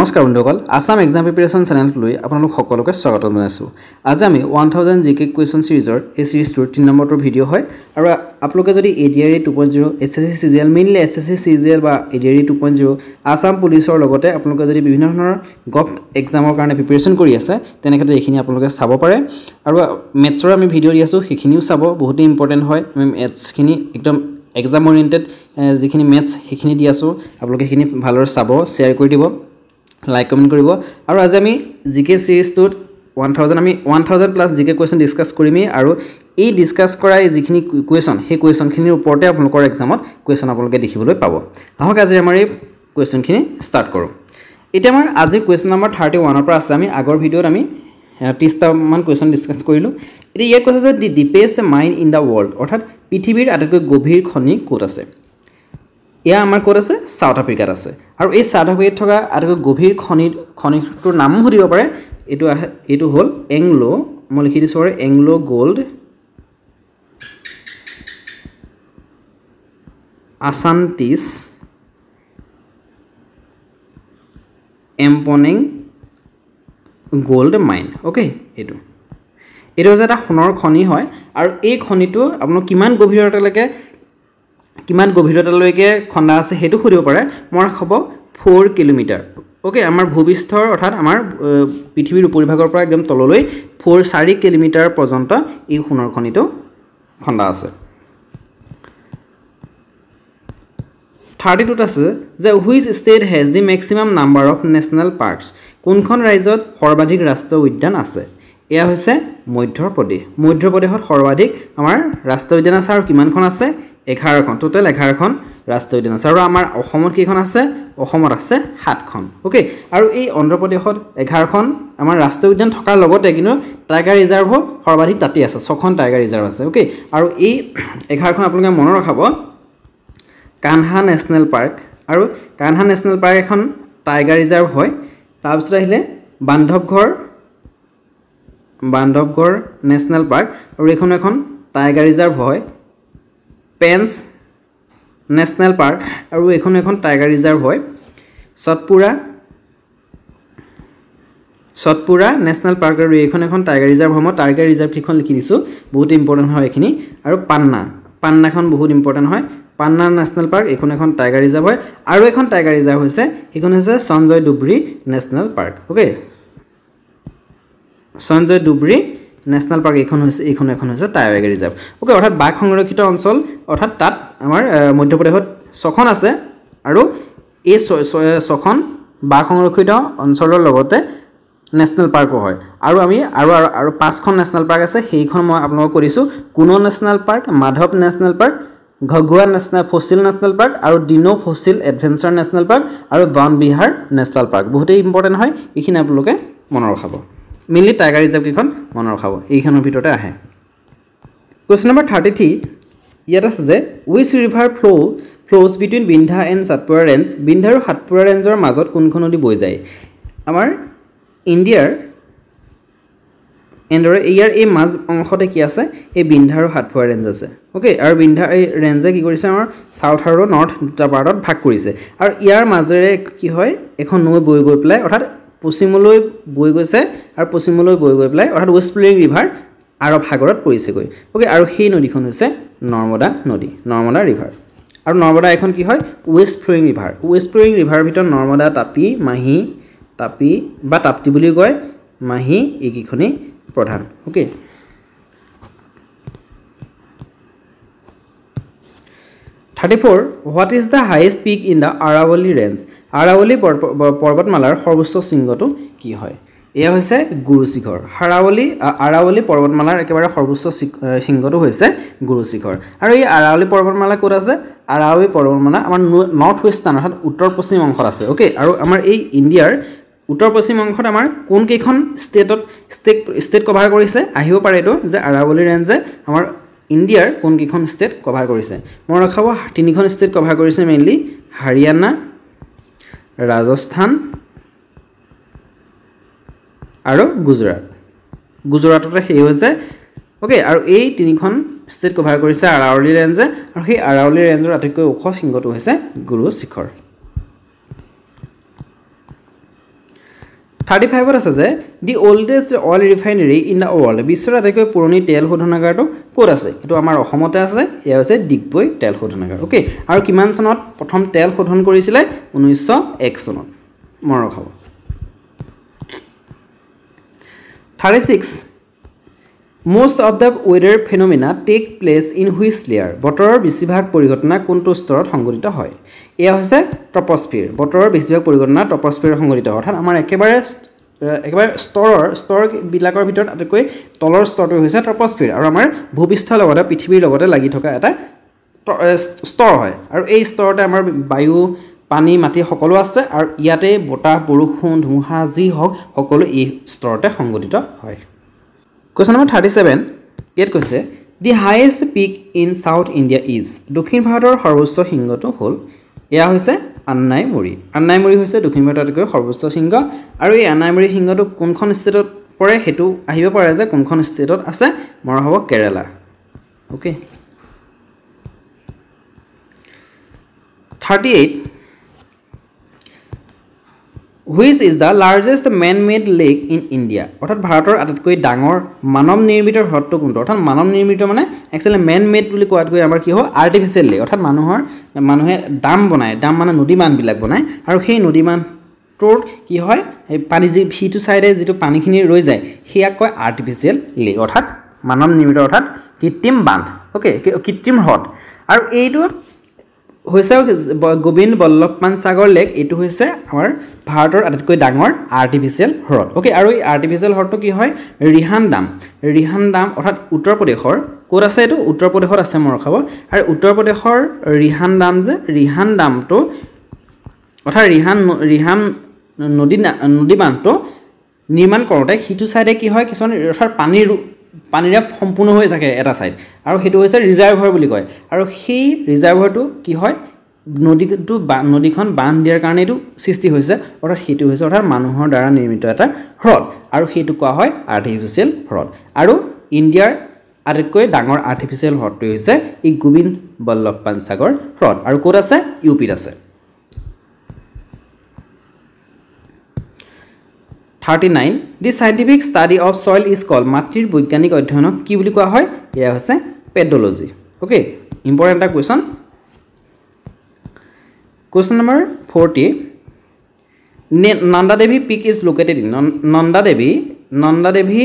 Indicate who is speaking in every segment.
Speaker 1: নমস্কাৰ বন্ধুসকল Assam exam preparation চেনেলক লৈ আপোনালোক সকলোকে স্বাগত জনাইছোঁ। আজি আমি 1000 জিকে কুৱেশ্যন সিৰিজৰ এই সিৰিজটোৰ 3 নম্বৰটোৰ ভিডিঅ' হয় আৰু আপোনালোকে যদি ADRE 2.0 SSC CGL mainly SSC CGL বা ADRE 2.0 আসাম পুলিচৰ লগতে আপোনালোকে যদি বিভিন্ন ধৰণৰ গভ এক্সামৰ কাৰণে প্ৰিপাৰেচন কৰি আছে তেনেকৈ এইখিনি আপোনালোকে চাব পাৰে আৰু মেথছৰ আমি ভিডিঅ' দি আছোঁ সেইখিনিও চাব বহুত ইম্পৰ্টেন্ট হয়। আমি মেথছখিনি একদম এক্সাম ওৰিয়েণ্টেড যিখিনি মেথছ সেইখিনি দি আছোঁ আপোনালোকে সেইখিনি ভালদৰে চাব শ্বেয়াৰ কৰি দিব লাইক কমেন্ট কৰিব আৰু আজি আমি জিকে সিৰিজটোত 1000 আমি 1000 প্লাস জিকে কোৱেশ্যন ডিসকাস কৰিমি আৰু এই ডিসকাস কৰা যিখিনি কোৱেশ্যন সেই কোৱেশ্যনখিনিৰ ওপৰতে আপোনালোকৰ এক্সামত কোৱেশ্যন আপোনালোকে দেখিবলৈ পাব। আহক আজি আমাৰ এই কোৱেশ্যনখিনি ষ্টাৰ্ট কৰোঁ। এতিয়া আমাৰ আজি কোৱেশ্যন নম্বৰ 31 ৰ পৰা আছে। আমি আগৰ ভিডিঅ'ত আমি 30টা মান কোৱেশ্যন ডিসকাস কৰিলোঁ। এতিয়া ইয়াত কৈছে যে দি ডিপেষ্ট মাইন ইন দা ওয়াৰ্ল্ড অৰ্থাৎ পৃথিৱীৰ আটাইতকৈ গভীৰ খনি ক'ত আছে। ইয়া আমাৰ ক'ত আছে সাউথ আফ্ৰিকাত আছে আৰু এই সাউথ আফ্ৰিকাত থকা আটাইতকৈ গভীৰ খনিটোৰ নামো সুধিব পাৰে। এইটো হ'ল এংলো মই লিখি দিছোঁ Anglo gold Ashanti Mponeng gold mine. Okay এইটো হৈছে এটা সোণৰ খনি হয় আৰু এই খনিটো আপোনাক কিমান গভীৰতালৈকে খন্দা আছে সেইটো সুধিব পাৰে। মই হ'ব 4 কিলোমিটাৰ। ওকে আমাৰ ভূপৃষ্ঠৰ অৰ্থাৎ আমাৰ পৃথিৱীৰ উপৰিভাগৰ পৰা একদম তললৈ 4 কিলোমিটাৰ পৰ্যন্ত এই সোণৰ খনিটো খন্দা আছে। 32 আছে যে which state has the maximum number of national parks কোনখন ৰাজ্যত সৰ্বাধিক ৰাষ্ট্ৰীয় উদ্যান আছে। এয়া হৈছে মধ্যপ্ৰদেশ। মধ্যপ্ৰদেশত সৰ্বাধিক আমাৰ ৰাষ্ট্ৰীয় উদ্যান আছে আৰু কিমানখন আছে 11খন টোটেল 11খন ৰাষ্ট্ৰীয় উদ্যান আছে আৰু আমাৰ অসমত কেইখন আছে অসমত আছে 7খন। ওকে আৰু এই অন্ধ্ৰপ্ৰদেশত 11খন আমাৰ ৰাষ্ট্ৰীয় উদ্যান থকাৰ লগতে কিন্তু টাইগাৰ ৰিজাৰ্ভ সৰ্বাধিক তাতে আছে 6খন টাইগাৰ ৰিজাৰ্ভ আছে। ওকে আৰু এই 11খন আপোনালোকে মনত ৰাখিব কানহা নেশ্যনেল পাৰ্ক আৰু কানহা নেশ্যনেল পাৰ্ক এখন টাইগাৰ ৰিজাৰ্ভ হয়। তাৰপিছত আহিলে বান্ধৱগড় নেশ্যনেল পাৰ্ক আৰু এইখন এখন টাইগাৰ ৰিজাৰ্ভ হয়। পেঞ্চ নেশ্যনেল পাৰ্ক আৰু এইখন এখন টাইগাৰ ৰিজাৰ্ভ হয়। সতপুৰা নেশ্যনেল পাৰ্ক আৰু এইখন এখন টাইগাৰ ৰিজাৰ্ভ হয়। মই টাইগাৰ ৰিজাৰ্ভ কেইখন লিখি দিছোঁ বহুত ইম্পৰ্টেণ্ট হয় এইখিনি আৰু পান্নাখন বহুত ইম্পৰ্টেণ্ট হয়। পান্না নেশ্যনেল পাৰ্ক এইখন এখন টাইগাৰ ৰিজাৰ্ভ হয় আৰু এখন টাইগাৰ ৰিজাৰ্ভ হৈছে সেইখন হৈছে Sanjay Dubri national park. Okay Sanjay Dubri national park এখন হৈছে টাইগাৰ ৰিজাৰ্ভ। ওকে অৰ্থাৎ বাঘ সংৰক্ষিত অঞ্চল অৰ্থাৎ তাত আমাৰ মধ্যপ্ৰদেশত 6খন আছে আৰু এই 6খন বাঘ সংৰক্ষিত অঞ্চলৰ লগতে নেশ্যনেল পাৰ্কো হয় আৰু আমি আৰু 5খন নেশ্যনেল পাৰ্ক আছে সেইখন মই আপোনালোকক কৰিছোঁ Kuno national park Madhav national park ঘগুৱা ফচিল নেশ্যনেল পাৰ্ক আৰু dino fossil adventure national park আৰু বন বিহাৰ নেশ্যনেল পাৰ্ক বহুতেই ইম্পৰ্টেণ্ট হয়। এইখিনি আপোনালোকে মনত ৰখাব মেইনলি টাইগাৰ ৰিজাৰ্ভ কেইখন মনত ৰখাব এইখনৰ ভিতৰতে আহে। কুৱেশ্যন নম্বৰ 33 ইয়াত আছে যে উইচ ৰিভাৰ ফ্ল'জ বিটুইন বিন্ধা এণ্ড সাতপুৰা ৰেঞ্জ বিন্ধা আৰু সাতপুৰা ৰেঞ্জৰ মাজত কোনখন নদী বৈ যায়। আমাৰ ইণ্ডিয়াৰ এনেদৰে ইয়াৰ এই মাজ অংশতে কি আছে এই বিন্ধা আৰু সাতপুৰা ৰেঞ্জ আছে। ওকে আৰু বিন্ধা এই ৰেঞ্জে কি কৰিছে আমাৰ সাউথ আৰু নৰ্থ দুটা পাৰ্টত ভাগ কৰিছে আৰু ইয়াৰ মাজেৰে কি হয় এখন নৈ বৈ গৈ পেলাই অৰ্থাৎ পশ্চিমলৈ বৈ গৈছে আৰু পশ্চিমলৈ বৈ গৈ পেলাই অৰ্থাৎ ৱেষ্ট ফ্ল'য়িং ৰিভাৰ আৰৱ সাগৰত পৰিছেগৈ। ওকে আৰু সেই নদীখন হৈছে নৰ্মদা নদী নৰ্মদা ৰিভাৰ আৰু নৰ্মদা এখন কি হয় west flowing river. West flowing ৰিভাৰৰ ভিতৰত নৰ্মদা তাপি মাহী তাপি বা তাপ্তি বুলি কয় মাহী এইকেইখনেই প্ৰধান। Okay 34 what is the highest peak in the Aravalli range Aravalli পৰ্বতমালাৰ সৰ্বোচ্চ শৃংগটো কি হয়। এয়া হৈছে গুৰু শিখৰ। আৰাৱলী পৰ্বতমালাৰ একেবাৰে সৰ্বোচ্চ শৃংগটো হৈছে গুৰু শিখৰ আৰু এই আৰাৱলী পৰ্বতমালা ক'ত আছে আৰাৱলী পৰ্বতমালা আমাৰ নৰ্থ ৱেষ্টাৰ্ণ অৰ্থাৎ উত্তৰ পশ্চিম অংশত আছে। ওকে আৰু আমাৰ এই ইণ্ডিয়াৰ উত্তৰ পশ্চিম অংশত আমাৰ কোনকেইখন ষ্টেট কভাৰ কৰিছে আহিব পাৰে এইটো যে আৰাৱলী ৰেঞ্জে আমাৰ ইণ্ডিয়াৰ কোনকেইখন ষ্টেট কভাৰ কৰিছে। মই ৰখাব 3খন ষ্টেট কভাৰ কৰিছে মেইনলি হাৰিয়ানা ৰাজস্থান আৰু গুজৰাটতে সেই হৈছে। ওকে আৰু এই 3খন ষ্টেট কভাৰ কৰিছে আৰাৱলী ৰেঞ্জে আৰু সেই আৰাৱলী ৰেঞ্জৰ আটাইতকৈ ওখ শৃংগটো হৈছে গুৰু শিখৰ। 35 আছে যে the oldest oil refinery in the world বিশ্বৰ আটাইতকৈ পুৰণি তেল শোধনাগাৰটো ক'ত আছে এইটো আমাৰ অসমতে আছে এয়া হৈছে ডিগবৈ তেল শোধনাগাৰ ওকে আৰু কিমান চনত প্ৰথম তেল শোধন কৰিছিলে 1901 চনত মনত ৰাখক 36 most of the weather phenomena take place in which layer বতৰৰ বেছিভাগ পৰিঘটনা কোনটো স্তৰত সংঘটিত হয় এয়া হৈছে ট্ৰপোস্ফিয়াৰ বতৰৰ বেছিভাগ পৰিঘটনা ট্ৰপোস্ফিয়াৰ সংঘটিত হয় অৰ্থাৎ আমাৰ একেবাৰে স্তৰ বিলাকৰ ভিতৰত আটাইতকৈ তলৰ স্তৰটো হৈছে ট্ৰপোস্ফিয়াৰ আৰু আমাৰ ভূপৃষ্ঠৰ লগতে পৃথিৱীৰ লগতে লাগি থকা এটা স্তৰ হয় আৰু এই স্তৰতে আমাৰ বায়ু পানী মাটি সকলো আছে আৰু ইয়াতে বতাহ বৰষুণ ধুমুহা যি হওক সকলো এই স্তৰতে সংঘটিত হয় Question number 37 ইয়াত কৈছে the highest peak in south India is দক্ষিণ ভাৰতৰ সৰ্বোচ্চ শৃংগটো হ'ল এয়া হৈছে আন্নাইমুৰি হৈছে দক্ষিণ ভাৰতৰ সৰ্বোচ্চ শৃংগ আৰু এই আন্নাইমুৰি শৃংগটো কোনখন ষ্টেটত পৰে হেতু আহিব পাৰে যে কোনখন ষ্টেটত আছে মৰা হ'ব Kerala okay 38 Which is the largest man-made lake in India? অৰ্থাৎ ভাৰতৰ আটাইতকৈ ডাঙৰ মানৱ নিৰ্মিত হ্ৰদটো কোনটো অৰ্থাৎ মানৱ নিৰ্মিত মানে একচুৱেলি man-made বুলি কোৱাতকৈ আমাৰ কি হ'ব আৰ্টিফিচিয়েল লেক অৰ্থাৎ মানুহে ডাম বনায় ডাম মানে নদী বান্ধবিলাক বনায় আৰু সেই নদী বান্ধটোৰ কি হয় এই পানী যি ভিটো চাইডে যিটো পানীখিনি ৰৈ যায় সেয়াক কয় আৰ্টিফিচিয়েল লেক অৰ্থাৎ মানৱ নিৰ্মিত অৰ্থাৎ কৃত্ৰিম বান্ধ ওকে কৃত্ৰিম হ্ৰদ আৰু এইটো হৈছে গোবিন্দ বল্লভ পান্ত সাগৰ লেক এইটো হৈছে আমাৰ ভাৰতৰ আটাইতকৈ ডাঙৰ আৰ্টিফিচিয়েল হ্ৰদ ওকে আৰু এই আৰ্টিফিচিয়েল হ্ৰদটো কি হয় ৰিহান ডাম অৰ্থাৎ উত্তৰ প্ৰদেশৰ ক'ত আছে এইটো উত্তৰ প্ৰদেশত আছে মই ৰখাব আৰু উত্তৰ প্ৰদেশৰ ৰিহান ডামটো অৰ্থাৎ ৰিহান নদী বান্ধটো নিৰ্মাণ কৰোঁতে সিটো চাইডে কি হয় কিছুমান অৰ্থাৎ পানীৰে সম্পূৰ্ণ হৈ থাকে এটা সাইড আৰু হেতু হৈছে ৰিজাৰ্ভাৰ বুলি কয় আৰু সেই ৰিজাৰ্ভাৰটো কি হয় নদীখন বান্ধ দিয়াৰ কাৰণে এইটো সৃষ্টি হৈছে অৰ্থাৎ হেতু হৈছে অৰ্থাৎ মানুহৰ দ্বাৰা নিৰ্মিত এটা হ্ৰদ আৰু হেতু কোৱা হয় আৰ্টিফিচিয়েল হ্ৰদ আৰু ইণ্ডিয়াৰ আটাইতকৈ ডাঙৰ আৰ্টিফিচিয়েল হ্ৰদটো হৈছে এই গোবিন্দ বল্লভ পান্ত সাগৰ হ্ৰদ আৰু ক'ত আছে ইউপিত আছে 39 The scientific study of soil is called মাটিৰ বৈজ্ঞানিক অধ্যয়নক কি বুলি কোৱা হয় এয়া হৈছে পেডোলজি ওকে ইম্পৰ্টেন্ট এটা question Question number 40 Nanda Devi peak is located in Nanda Devi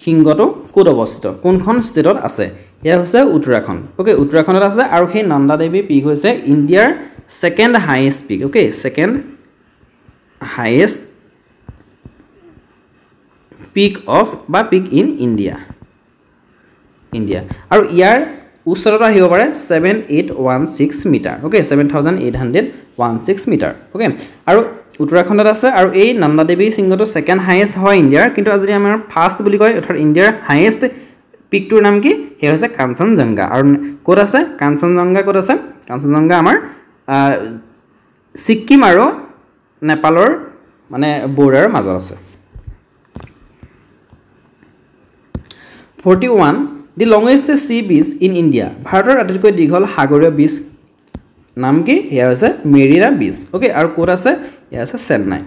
Speaker 1: শৃংগটো ক'ত অৱস্থিত কোনখন ষ্টেটত আছে এয়া হৈছে উত্তৰাখণ্ড ওকে উত্তৰাখণ্ডত আছে আৰু সেই নন্দা দেৱী পিক হৈছে ইণ্ডিয়াৰ second highest peak okay second highest peak in India আৰু ইয়াৰ উচ্চতা আহিব পাৰে 7816 মিটাৰ ওকে 7816 মিটাৰ ওকে আৰু উত্তৰাখণ্ডত আছে আৰু এই নন্দা দেৱী শৃংগটো সেকেন্ড হাইয়েষ্ট হয় ইণ্ডিয়াৰ কিন্তু আজি আমাৰ ফাৰ্ষ্ট বুলি কয় অৰ্থাৎ ইণ্ডিয়াৰ হাইয়েষ্ট পিকটোৰ নাম কি হে হৈছে কাঞ্চনজংঘা আৰু ক'ত আছে কাঞ্চনজংঘা আমাৰ সিকিম আৰু নেপালৰ মানে বৰ্ডাৰৰ মাজত আছে 41 The longest sea beach in India ভাৰতৰ আটাইতকৈ দীঘল সাগৰীয় বীচ নাম কি এয়া হৈছে মেৰিনা বীচ ওকে আৰু ক'ত আছে এয়া আছে চেন্নাই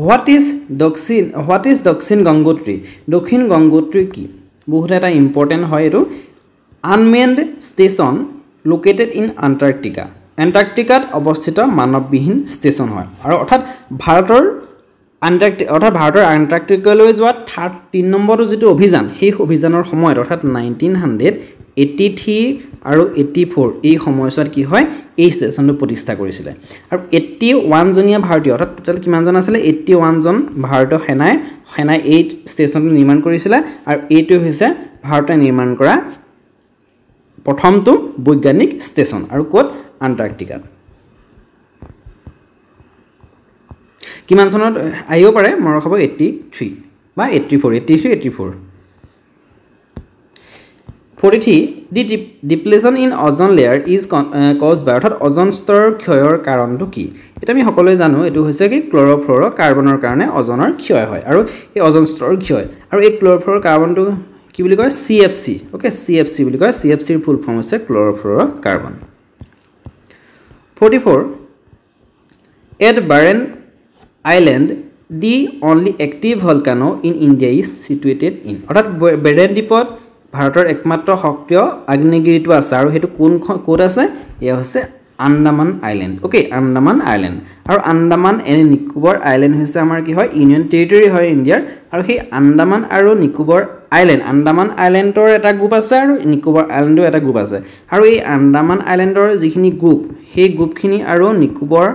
Speaker 1: What is দক্ষিণ গংগোত্ৰী কি বহুত এটা ইম্পৰ্টেন্ট হয় এটো আনমেন্ড ষ্টেচন লোকেটেড ইন এণ্টাৰ্কটিকাত অৱস্থিত মানৱবিহীন ষ্টেচন হয় আৰু অৰ্থাৎ ভাৰতৰ এণ্টাৰ্কটিকালৈ যোৱা 3 নম্বৰটো যিটো অভিযান সেই অভিযানৰ সময়ত অৰ্থাৎ 1983 আৰু 84 এই সময়ছোৱাত কি হয় এই ষ্টেচনটো প্ৰতিষ্ঠা কৰিছিলে আৰু 81 জনীয়া ভাৰতীয় অৰ্থাৎ টোটাল কিমানজন আছিল 81 জন ভাৰতীয় সেনাই এই ষ্টেচনটো নিৰ্মাণ কৰিছিলে আৰু এইটো হৈছে ভাৰতে নিৰ্মাণ কৰা প্ৰথমটো বৈজ্ঞানিক ষ্টেচন আৰু ক'ত এণ্টাৰ্কটিকাত কিমান চনত আহিব পাৰে মই ৰখাব 83 বা 84 43 The depletion in ozone layer is caused by অৰ্থাৎ অজন স্তৰৰ ক্ষয়ৰ কাৰণটো কি এটা আমি সকলোৱে জানো এটো হৈছে কি ক্লৰ'ফ্ল'ৰ কাৰ্বনৰ কাৰণে অজনৰ ক্ষয় হয় আৰু এই অজন স্তৰৰ ক্ষয় আৰু এই ক্লৰ'ফ্ল'ৰ কাৰ্বনটো কি বুলি কয় CFC ওকে CFC বুলি কয় CFC ৰ ফুল ফৰ্ম হৈছে ক্লৰ'ফ্ল'ৰ carbon 44 at Barren Island the only active volcano in India is situated in অৰ্থাৎ বেৰেন দ্বীপত ভাৰতৰ একমাত্ৰ সক্ৰিয় আগ্নেয়গিৰিটো আছে আৰু হেতু কোন আছে এয়া হৈছে Andaman island okay Andaman island আৰু আন্দামান এণ্ড নিকোবৰ আইল্যান্ড হৈছে আমাৰ কি হয় ইউনিয়ন টেৰিটৰি হয় ইণ্ডিয়াৰ আৰু সেই আন্দামান আৰু নিকোবৰ আইল্যান্ড আন্দামান আইল্যান্ডৰ এটা গ্ৰুপ আছে আৰু নিকোবৰ আইল্যান্ডৰ এটা গ্ৰুপ আছে আৰু এই আন্দামান আইল্যান্ডৰ যিখিনি গ্ৰুপ সেই গ্ৰুপখিনি আৰু নিকোবৰ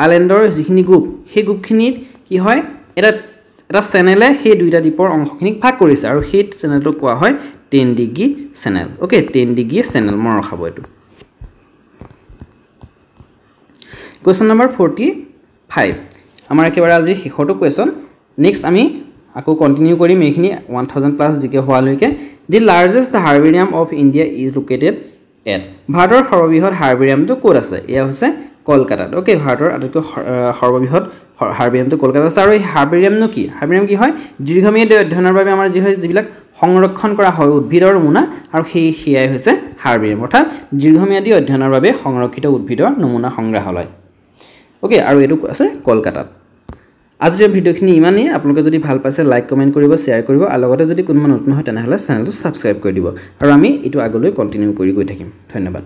Speaker 1: আইল্যান্ডৰ যিখিনি গ্ৰুপ সেই গ্ৰুপখিনিত কি হয় এটা চেনেলে সেই দুইটা দ্বীপৰ অংশখিনিক ভাগ কৰিছে আৰু সেই চেনেলটো কোৱা হয় 10 degree channel okay 10 degree channel মই ৰখাব এটো Question number 45 আমাৰ একেবাৰে আজি শেষৰটো কোৱেশ্চন নেক্সট আমি আকৌ কন্টিনিউ কৰিম এইখিনি 1000 প্লাস জিকে হোৱালৈকে the largest herbarium of India is located at ভাৰতৰ সৰ্ববৃহৎ হাৰ্বেৰিয়ামটো ক'ত আছে এয়া হৈছে কলকাতাত ওকে ভাৰতৰ আটাইতকৈ সৰ্ববৃহৎ হাৰ্বেৰিয়ামটো কলকাতাত আছে আৰু এই হাৰ্বেৰিয়ামনো কি হাৰ্বেৰিয়াম কি হয় দীৰ্ঘম্যাদী অধ্যয়নৰ বাবে আমাৰ যি হয় যিবিলাক সংৰক্ষণ কৰা হয় উদ্ভিদৰ নমুনা আৰু সেয়াই হৈছে হাৰ্বেৰিয়াম অৰ্থাৎ দীৰ্ঘম্যাদী অধ্যয়নৰ বাবে সংৰক্ষিত উদ্ভিদৰ নমুনা সংগ্ৰহালয় ওকে আৰু এটো আছে কলকাতাত আজিৰ ভিডিওখিনি ইমানেই আপোনালোকে যদি ভাল পাইছে লাইক কমেন্ট কৰিব শেয়াৰ কৰিব আৰু লগতে যদি কোনোবা নতুন হয় তেনেহলে চেনেলটো সাবস্ক্ৰাইব কৰি দিব আৰু আমি এটো আগলৈ কন্টিনিউ কৰি গৈ থাকিম ধন্যবাদ